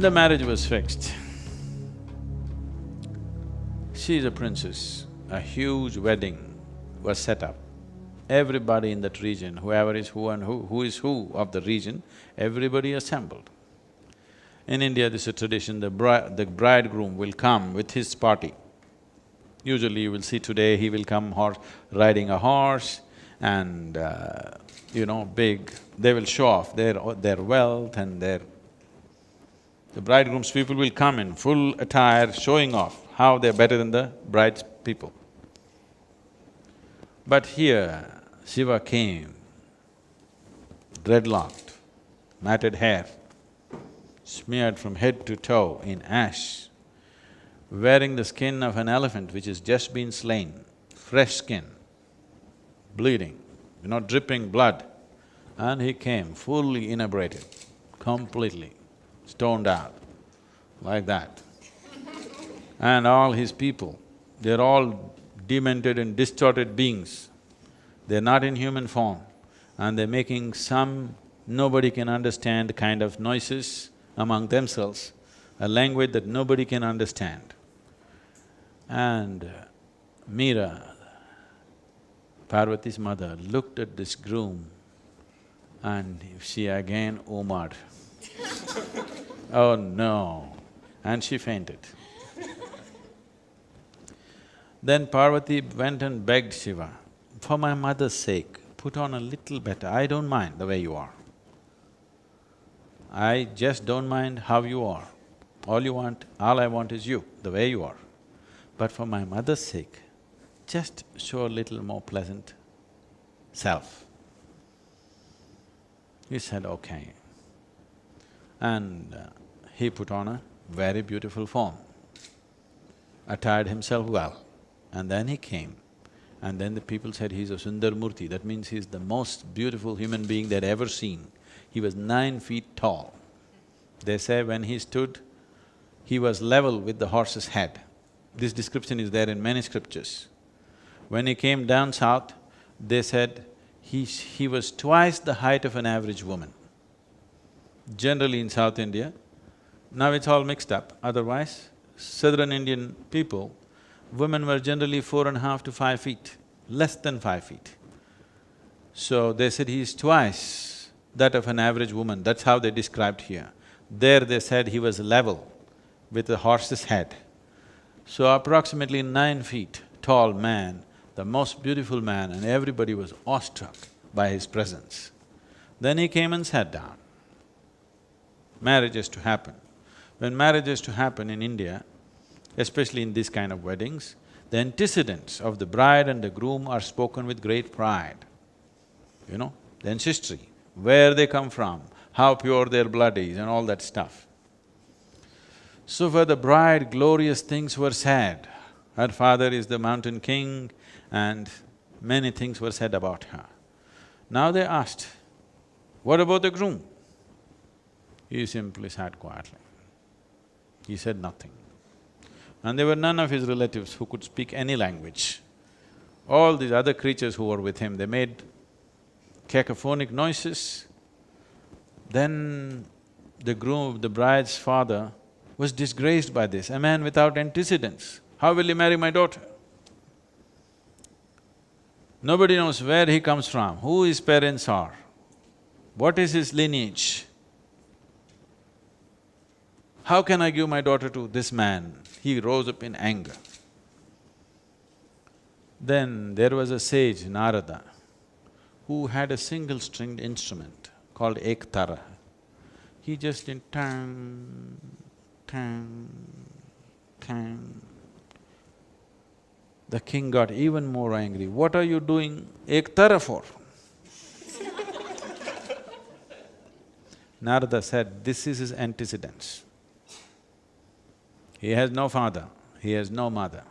And the marriage was fixed. She's a princess. A huge wedding was set up. Everybody in that region, whoever is who and who is who of the region, everybody assembled. In India, this is a tradition, the bridegroom will come with his party. Usually you will see today, he will come riding a horse and big… They will show off their wealth and the bridegroom's people will come in full attire, showing off how they're better than the bride's people. But here, Shiva came, dreadlocked, matted hair, smeared from head to toe in ash, wearing the skin of an elephant which has just been slain, fresh skin, bleeding, dripping blood. And he came fully inebriated, completely stoned out, like that. And all his people, they're all demented and distorted beings. They're not in human form and they're making some nobody can understand kind of noises among themselves, a language that nobody can understand. And Meera, Parvati's mother, looked at this groom and she again omaed. Oh no! And she fainted. Then Parvati went and begged Shiva, for my mother's sake, put on a little better, I don't mind the way you are. I just don't mind how you are. All I want is you, the way you are. But for my mother's sake, just show a little more pleasant self. He said, okay. And he put on a very beautiful form, attired himself well, and then he came. And then the people said he's a Sundar Murti, that means he's the most beautiful human being they'd ever seen. He was 9 feet tall. They say when he stood, he was level with the horse's head. This description is there in many scriptures. When he came down south, they said he was twice the height of an average woman. Generally in South India, now it's all mixed up, otherwise, southern Indian people, women were generally 4.5 to 5 feet, less than 5 feet. So they said he's twice that of an average woman, that's how they described here. There they said he was level with the horse's head. So approximately 9 feet tall man, the most beautiful man, and everybody was awestruck by his presence. Then he came and sat down. Marriage is to happen. When marriage is to happen in India, especially in this kind of weddings, the antecedents of the bride and the groom are spoken with great pride. The ancestry, where they come from, how pure their blood is and all that stuff. So for the bride, glorious things were said. Her father is the mountain king and many things were said about her. Now they asked, what about the groom? He simply sat quietly. He said nothing. And there were none of his relatives who could speak any language. All these other creatures who were with him, they made cacophonic noises. Then the bride's father was disgraced by this, a man without antecedents. How will he marry my daughter? Nobody knows where he comes from, who his parents are, what is his lineage. How can I give my daughter to this man? He rose up in anger. Then there was a sage, Narada, who had a single-stringed instrument called ektara. He just did tang, tang, tang. The king got even more angry. What are you doing ektara for? Narada said, this is his antecedents. He has no father, he has no mother.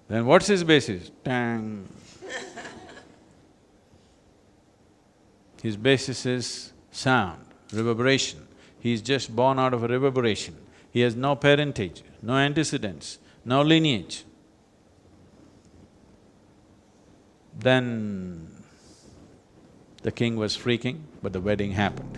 Then what's his basis? Tang. His basis is sound, reverberation. He's just born out of a reverberation. He has no parentage, no antecedents, no lineage. Then the king was freaking, but the wedding happened.